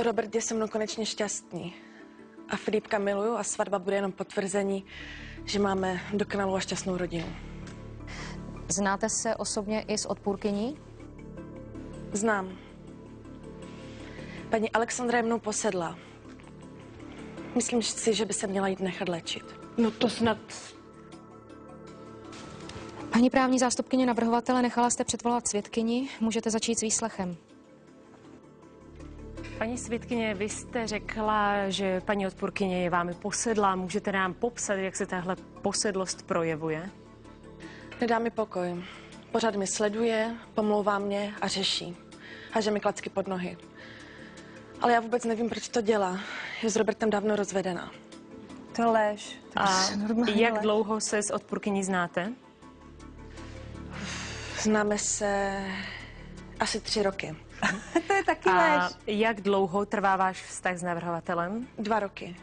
Robert je se mnou konečně šťastný. A Filipka miluju a svatba bude jenom potvrzení, že máme dokonalou a šťastnou rodinu. Znáte se osobně i s odpůrkyní? Znám. Paní Alexandra je mnou posedla. Myslím si, že by se měla jít nechat léčit. No to snad... Paní právní zástupkyně navrhovatele, nechala jste předvolat svědkyni. Můžete začít s výslechem. Paní svědkyně, vy jste řekla, že paní odpůrkyně je vámi posedlá. Můžete nám popsat, jak se tahle posedlost projevuje? Nedá mi pokoj. Pořád mi sleduje, pomlouvá mě a řeší. Háže mi klacky pod nohy. Ale já vůbec nevím, proč to dělá. Je s Robertem dávno rozvedená. To lež. A jak dlouho se s odpůrkyní znáte? Známe se asi 3 roky. To je taky A lež. jak dlouho trvá váš vztah s navrhovatelem? 2 roky.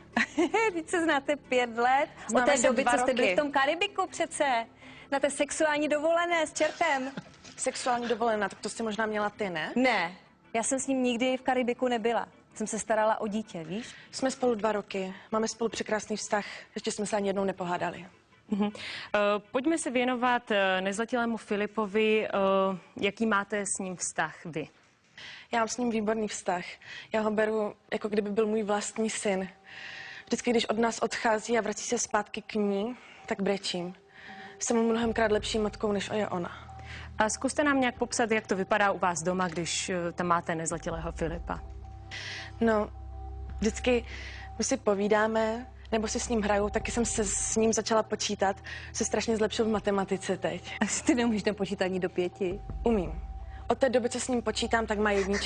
Teď se znáte 5 let. Známe Od té se doby, 2 co jste byli roky. v tom Karibiku přece. Na té sexuální dovolené s čertem. Sexuální dovolená, tak to jsi možná měla ty, ne? Ne, já jsem s ním nikdy v Karibiku nebyla. Jsem se starala o dítě, víš? Jsme spolu 2 roky, máme spolu překrásný vztah, ještě jsme se ani jednou nepohádali. Pojďme se věnovat nezletilému Filipovi. Jaký máte s ním vztah vy? Já mám s ním výborný vztah. Já ho beru, jako kdyby byl můj vlastní syn. Vždycky, když od nás odchází a vrací se zpátky k ní, tak brečím. Jsem mu mnohemkrát lepší matkou, než je ona. A zkuste nám nějak popsat, jak to vypadá u vás doma, když tam máte nezletilého Filipa. No, vždycky, když si povídáme, nebo si s ním hraju, taky jsem se s ním začala počítat. Se strašně zlepšil v matematice teď. Asi ty nemůžeš ten počítání do 5. Umím. Od té doby, co s ním počítám, tak má 1.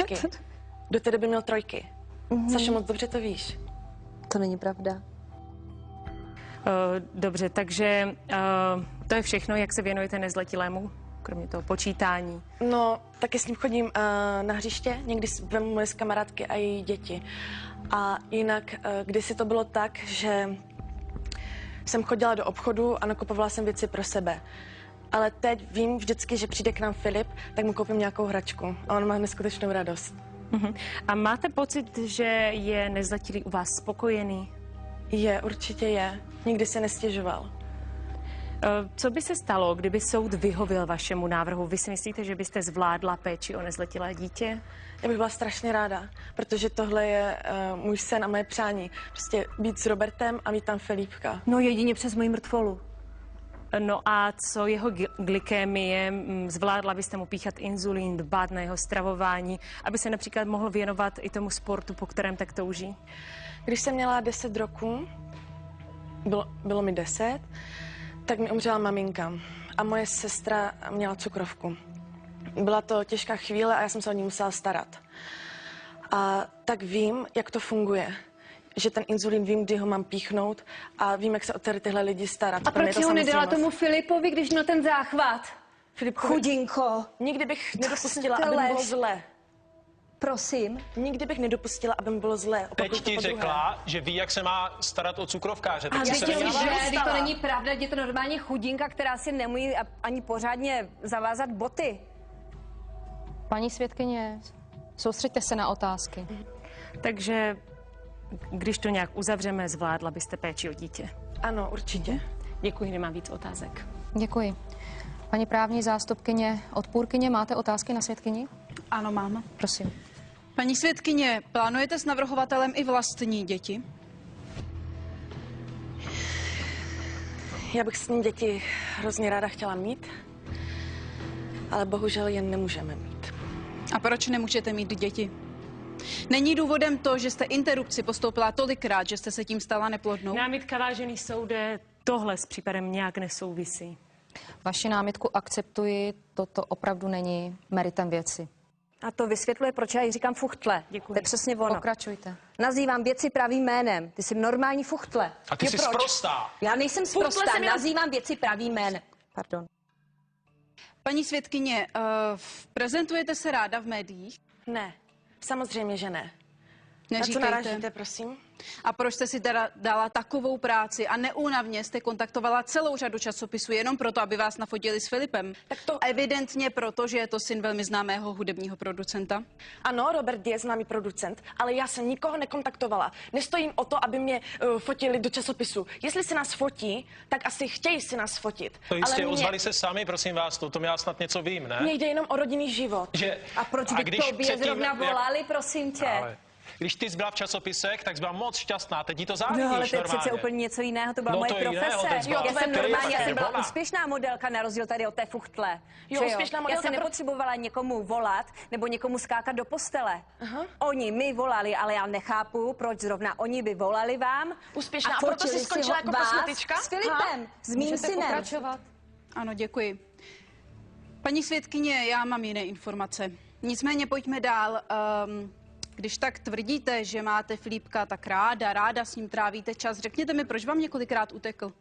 Do té doby měl 3. Sašo, moc dobře to víš. To není pravda. Dobře, takže to je všechno, jak se věnujete nezletilému, kromě toho počítání. No, taky s ním chodím na hřiště, někdy vemu moje z kamarádky a její děti. A jinak, kdysi to bylo tak, že jsem chodila do obchodu a nakupovala jsem věci pro sebe. Ale teď vím vždycky, že přijde k nám Filip, tak mu koupím nějakou hračku. A on má neskutečnou radost. A máte pocit, že je nezletilý u vás spokojený? Je, určitě je. Nikdy se nestěžoval. Co by se stalo, kdyby soud vyhověl vašemu návrhu? Vy si myslíte, že byste zvládla péči o nezletilé dítě? Já bych byla strašně ráda, protože tohle je můj sen a moje přání. Prostě být s Robertem a mít tam Filipka. No jedině přes moji mrtvolu. No a co jeho glykémie? Zvládla byste mu píchat inzulín, dbát na jeho stravování, aby se například mohl věnovat i tomu sportu, po kterém tak touží? Když jsem měla 10 roků, bylo mi 10, tak mi umřela maminka a moje sestra měla cukrovku. Byla to těžká chvíle a já jsem se o ní musela starat. A tak vím, jak to funguje. Že ten inzulín vím, kdy ho mám píchnout a vím, jak se o tyhle lidi starat. A proč ho nedala tomu Filipovi, když měl ten záchvat? Filipkovi, Chudinko. nikdy bych nedopustila, To aby mi bylo lež. zlé. Prosím. Nikdy bych nedopustila, aby mi bylo zlé. Teď ti řekla, že ví, jak se má starat o cukrovkáře. A Teď se teď neměla- že to není pravda, je to normálně chudinka, která si nemůže ani pořádně zavázat boty. Paní svědkyně, soustřeďte se na otázky. Takže když to nějak uzavřeme, zvládla byste péči o dítě. Ano, určitě. Děkuji, nemám víc otázek. Děkuji. Paní právní zástupkyně, odpůrkyně, máte otázky na svědkyni? Ano, mám. Prosím. Paní svědkyně, plánujete s navrhovatelem i vlastní děti? Já bych s ním děti hrozně ráda chtěla mít, ale bohužel jen nemůžeme mít. A proč nemůžete mít děti? Není důvodem to, že jste interrupci postoupila tolikrát, že jste se tím stala neplodnou? Námitka, vážený soude, tohle s případem nějak nesouvisí. Vaši námitku akceptuji, toto opravdu není meritem věci. A to vysvětluje, proč já jí říkám fuchtle. Děkuji. To je přesně ono. Pokračujte. Nazývám věci pravým jménem. Ty jsi normální fuchtle. A ty jsi proč? sprostá. Já nejsem sprostá, jsem jenom- nazývám věci pravým jménem. Pardon. Paní svědkyně, prezentujete se ráda v médiích? Ne, samozřejmě, že ne. Na co Neříkejte. narážíte, prosím? A proč jste si teda dala takovou práci a neúnavně jste kontaktovala celou řadu časopisů jenom proto, aby vás nafotili s Filipem? Tak to... Evidentně proto, že je to syn velmi známého hudebního producenta. Ano, Robert je známý producent, ale já jsem nikoho nekontaktovala. Nestojím o to, aby mě fotili do časopisu. Jestli si nás fotí, tak asi chtějí si nás fotit. To jistě, ale ozvali se sami, prosím vás, to já snad něco vím, ne? Mně jde jenom o rodinný život. A proč by tobě zrovna volali, prosím tě? Ale... Když ty jsi byla v časopisech, tak jsi byla moc šťastná, teď jí to závidíš No, ale to je normálně. přece úplně něco jiného, to byla moje profese. Já jsem byla úspěšná modelka na rozdíl tady od té fuchtle. Úspěšná modelka, já jsem nepotřebovala někomu volat nebo někomu skákat do postele. Oni mi volali, ale já nechápu, proč zrovna oni by volali vám. Úspěšná, a proto jsi skončila jako kosmetička? S Filipem, s mým synem. Pokračovat? Ano, děkuji. Paní svědkyně, já mám jiné informace. Nicméně pojďme dál. Když tak tvrdíte, že máte Filipka tak ráda s ním trávíte čas, řekněte mi, proč vám několikrát utekl?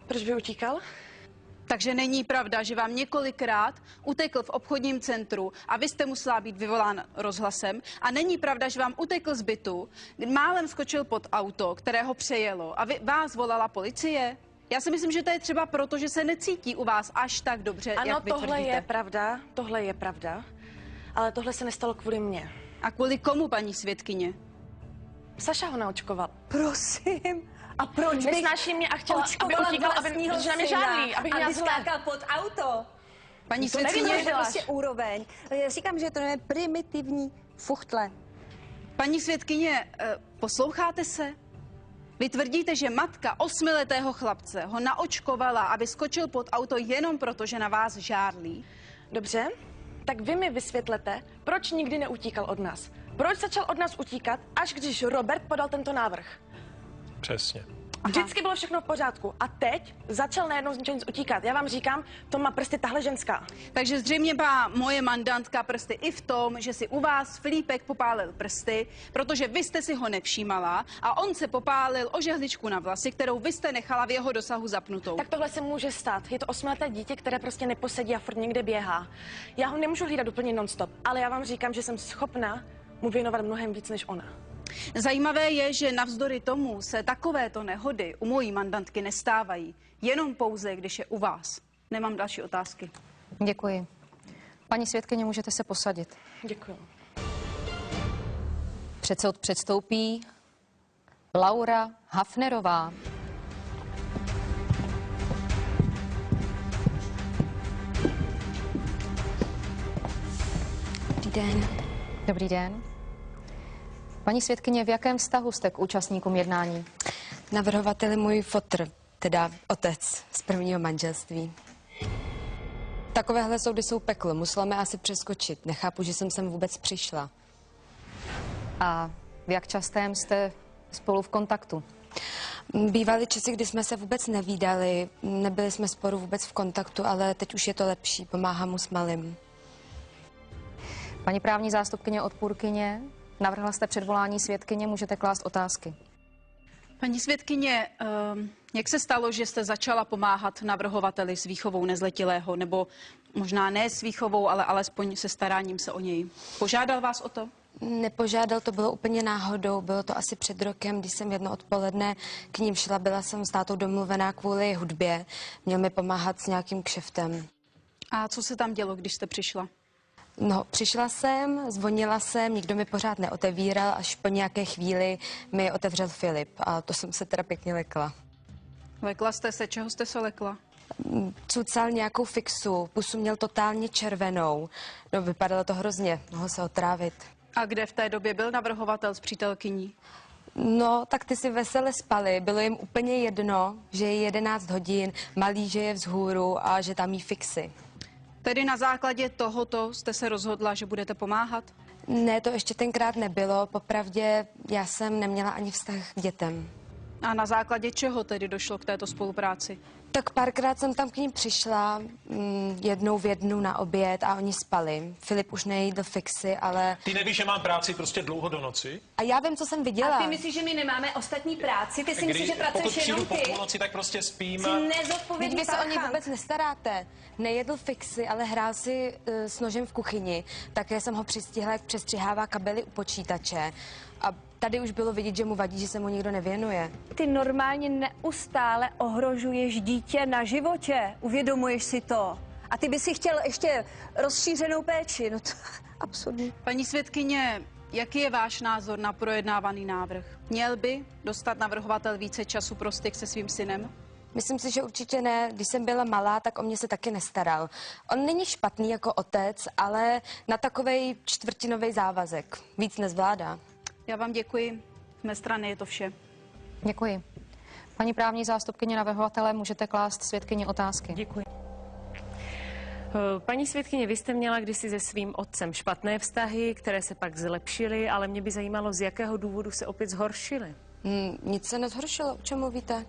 Proč by utíkal? Takže není pravda, že vám několikrát utekl v obchodním centru a vy jste musela být vyvolán rozhlasem. A není pravda, že vám utekl z bytu, málem skočil pod auto, které ho přejelo a vás volala policie? Já si myslím, že to je třeba proto, že se necítí u vás až tak dobře, ano, jak vy tohle tvrdíte. tohle je pravda, ale tohle se nestalo kvůli mně. A kvůli komu, paní svědkyně? Saša ho naočkoval. Prosím. A proč bych nesnáší mě a chtěla, aby utíkal, protože na mě žádný, abych měla zle. skákal pod auto? Paní To svědkyně, je prostě úroveň. Já říkám, že to je primitivní fuchtle. paní svědkyně, posloucháte se? Vy tvrdíte, že matka 8letého chlapce ho naočkovala, aby skočil pod auto jenom proto, že na vás žárlí? Dobře, tak vy mi vysvětlete, proč nikdy neutíkal od nás. Proč začal od nás utíkat, až když Robert podal tento návrh? Přesně. Vždycky bylo všechno v pořádku. A teď začal najednou z ničeho nic utíkat. Já vám říkám, to má prsty tahle ženská. Takže zřejmě má moje mandantka prsty i v tom, že si u vás Filipek popálil prsty, protože vy jste si ho nevšímala a on se popálil o žehličku na vlasy, kterou vy jste nechala v jeho dosahu zapnutou. Tak tohle se může stát. Je to 8leté dítě, které prostě neposedí a furt někde běhá. Já ho nemůžu hlídat úplně non-stop, ale já vám říkám, že jsem schopná mu věnovat mnohem víc než ona. Zajímavé je, že navzdory tomu se takovéto nehody u mojí mandantky nestávají. Jenom pouze, když je u vás. Nemám další otázky. Děkuji. Paní svědkyně, můžete se posadit. Děkuji. Před soud předstoupí Laura Hafnerová. Dobrý den. Dobrý den. Paní svědkyně, v jakém vztahu jste k účastníkům jednání? Navrhovatel je můj fotr, teda otec z prvního manželství. Takovéhle soudy jsou peklo, musela mě asi přeskočit. Nechápu, že jsem sem vůbec přišla. A v jak častém jste spolu v kontaktu? Bývaly časy, kdy jsme se vůbec nevídali, nebyli jsme spolu vůbec v kontaktu, ale teď už je to lepší, pomáhám mu s malým. Paní právní zástupkyně odpůrkyně, navrhla jste předvolání svědkyně, můžete klást otázky. Paní svědkyně, jak se stalo, že jste začala pomáhat navrhovateli s výchovou nezletilého, nebo možná ne s výchovou, ale alespoň se staráním se o něj? Požádal vás o to? Nepožádal, to bylo úplně náhodou, bylo to asi před rokem, když jsem jedno odpoledne k ním šla, byla jsem s tátou domluvená kvůli hudbě, měl mi pomáhat s nějakým kšeftem. A co se tam dělo, když jste přišla? No, přišla jsem, zvonila jsem, nikdo mi pořád neotevíral, až po nějaké chvíli mi otevřel Filip a to jsem se teda pěkně lekla. Lekla jste se, čeho jste se lekla? Cucal nějakou fixu, pusu měl totálně červenou, no vypadalo to hrozně, mohl se otrávit. A kde v té době byl navrhovatel s přítelkyní? No, tak ty si vesele spali, bylo jim úplně jedno, že je 11 hodin, malý, že je vzhůru a že tam jí fixy. Tedy na základě tohoto jste se rozhodla, že budete pomáhat? Ne, to ještě tenkrát nebylo, popravdě já jsem neměla ani vztah k dětem. A na základě čeho tedy došlo k této spolupráci? Tak párkrát jsem tam k ním přišla, jednou v jednu na oběd a oni spali. Filip už nejídl fixy, ale... Ty nevíš, že mám práci prostě dlouho do noci? A já vím, co jsem viděla. A ty myslíš, že my nemáme ostatní práci? Ty si myslíš, že pracuješ jenom Pokud přijdu ty? po půlnoci, tak prostě spím. Jsi nezodpovědný Vy se o něj párchant. vůbec nestaráte. Nejedl fixy, ale hrál si s nožem v kuchyni. Také jsem ho přistihla, jak přestřihává kabely u počítače. A Tady už bylo vidět, že mu vadí, že se mu nikdo nevěnuje. Ty normálně neustále ohrožuješ dítě na životě. Uvědomuješ si to? A ty by si chtěl ještě rozšířenou péči. No to absurdní. Paní svědkyně, jaký je váš názor na projednávaný návrh? Měl by dostat navrhovatel více času pro styk se svým synem? Myslím si, že určitě ne. Když jsem byla malá, tak o mě se taky nestaral. On není špatný jako otec, ale na takovej čtvrtinový závazek. Víc nezvládá. Já vám děkuji. Z mé strany je to vše. Děkuji. Paní právní zástupkyně navrhovatele, můžete klást svědkyni otázky. Děkuji. Paní svědkyně, vy jste měla kdysi se svým otcem špatné vztahy, které se pak zlepšily, ale mě by zajímalo, z jakého důvodu se opět zhoršily. Nic se nezhoršilo, o čem mluvíte?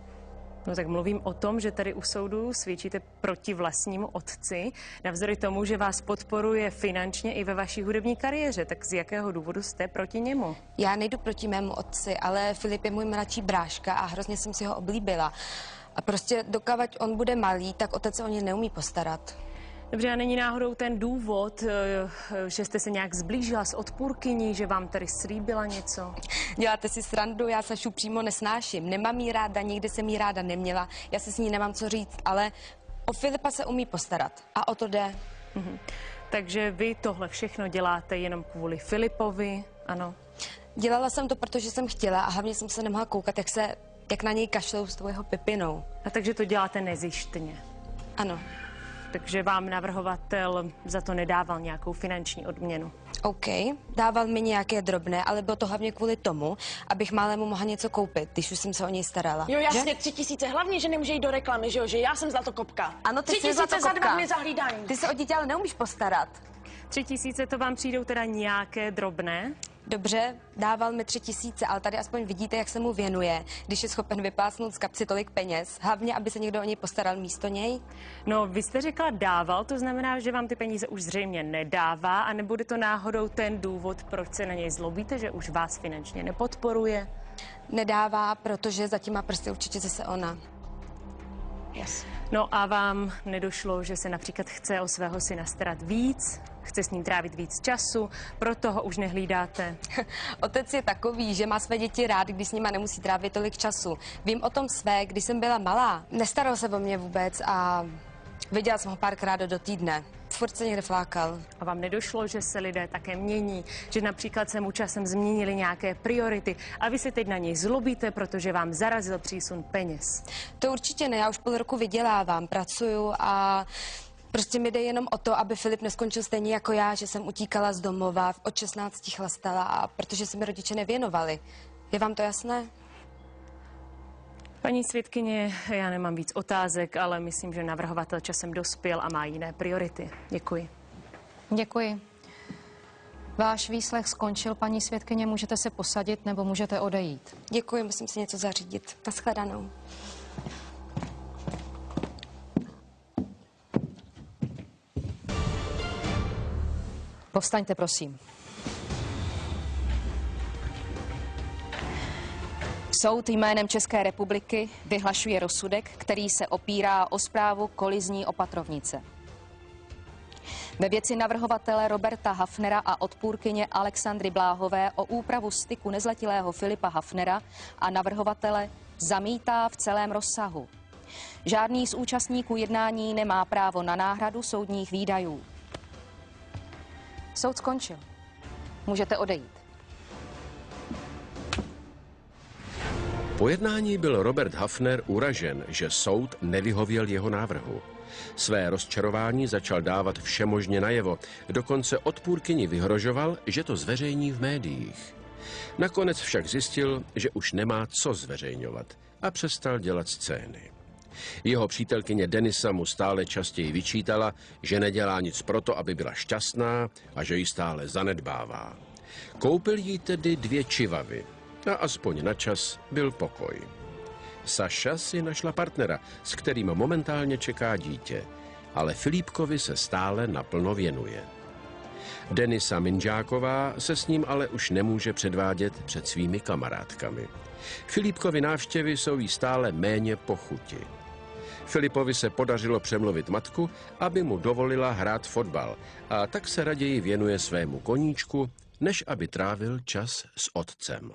No tak mluvím o tom, že tady u soudu svědčíte proti vlastnímu otci, navzdory tomu, že vás podporuje finančně i ve vaší hudební kariéře. Tak z jakého důvodu jste proti němu? Já nejdu proti mému otci, ale Filip je můj mladší bráška a hrozně jsem si ho oblíbila. A prostě dokud on bude malý, tak otec se o ně neumí postarat. Dobře, a není náhodou ten důvod, že jste se nějak zblížila s odpůrkyní, že vám tady slíbila něco? Děláte si srandu, já Sašu přímo nesnáším. Nemám jí ráda, nikdy jsem jí ráda neměla. Já si s ní nemám co říct, ale o Filipa se umí postarat. A o to jde. Takže vy tohle všechno děláte jenom kvůli Filipovi, ano? Dělala jsem to, protože jsem chtěla a hlavně jsem se nemohla koukat, jak na něj kašlou s tou jeho Pepinou. A takže to děláte nezištně? Ano. Takže vám navrhovatel za to nedával nějakou finanční odměnu? OK, dával mi nějaké drobné, ale bylo to hlavně kvůli tomu, abych malému mohla něco koupit, když už jsem se o něj starala. Jo, jasně, 3000, hlavně, že nemůže jít do reklamy, že jo, že já jsem zlatokopka. Ano, ty 3000 za 2 dny za hlídání. Ty se o dítě ale neumíš postarat. 3000, to vám přijdou teda nějaké drobné? Dobře, dával mi 3000, ale tady aspoň vidíte, jak se mu věnuje, když je schopen vyplácnout z kapsy tolik peněz. Hlavně, aby se někdo o něj postaral místo něj. No, vy jste řekla dával, to znamená, že vám ty peníze už zřejmě nedává a nebude to náhodou ten důvod, proč se na něj zlobíte, že už vás finančně nepodporuje? Nedává, protože zatím má prsty určitě zase ona. Yes. No a vám nedošlo, že se například chce o svého syna starat víc? Chce s ním trávit víc času, proto ho už nehlídáte? Otec je takový, že má své děti rád, když s nima nemusí trávit tolik času. Vím o tom své, když jsem byla malá. Nestaral se o mě vůbec a viděla jsem ho párkrát do týdne. Furt se někde flákal. A vám nedošlo, že se lidé také mění, že například se mu časem změnily nějaké priority a vy se teď na něj zlobíte, protože vám zarazil přísun peněz? To určitě ne, já už půl roku vydělávám, pracuju a prostě mi jde jenom o to, aby Filip neskončil stejně jako já, že jsem utíkala z domova, od 16 chlastala a protože se mi rodiče nevěnovali. Je vám to jasné? Paní svědkyně, já nemám víc otázek, ale myslím, že navrhovatel časem dospěl a má jiné priority. Děkuji. Děkuji. Váš výslech skončil, paní svědkyně, můžete se posadit nebo můžete odejít. Děkuji, musím si něco zařídit. Naschledanou. Povstaňte, prosím. Soud jménem České republiky vyhlašuje rozsudek, který se opírá o zprávu kolizní opatrovnice. Ve věci navrhovatele Roberta Hafnera a odpůrkyně Alexandry Bláhové o úpravu styku nezletilého Filipa Hafnera a navrhovatele zamítá v celém rozsahu. Žádný z účastníků jednání nemá právo na náhradu soudních výdajů. Soud skončil. Můžete odejít. Po jednání byl Robert Hafner uražen, že soud nevyhověl jeho návrhu. Své rozčarování začal dávat všemožně najevo. Dokonce odpůrkyni vyhrožoval, že to zveřejní v médiích. Nakonec však zjistil, že už nemá co zveřejňovat a přestal dělat scény. Jeho přítelkyně Denisa mu stále častěji vyčítala, že nedělá nic proto, aby byla šťastná a že ji stále zanedbává. Koupil jí tedy 2 čivavy a aspoň na čas byl pokoj. Saša si našla partnera, s kterým momentálně čeká dítě, ale Filipkovi se stále naplno věnuje. Denisa Minžáková se s ním ale už nemůže předvádět před svými kamarádkami. Filipkovy návštěvy jsou jí stále méně po chuti. Filipovi se podařilo přemluvit matku, aby mu dovolila hrát fotbal, a tak se raději věnuje svému koníčku, než aby trávil čas s otcem.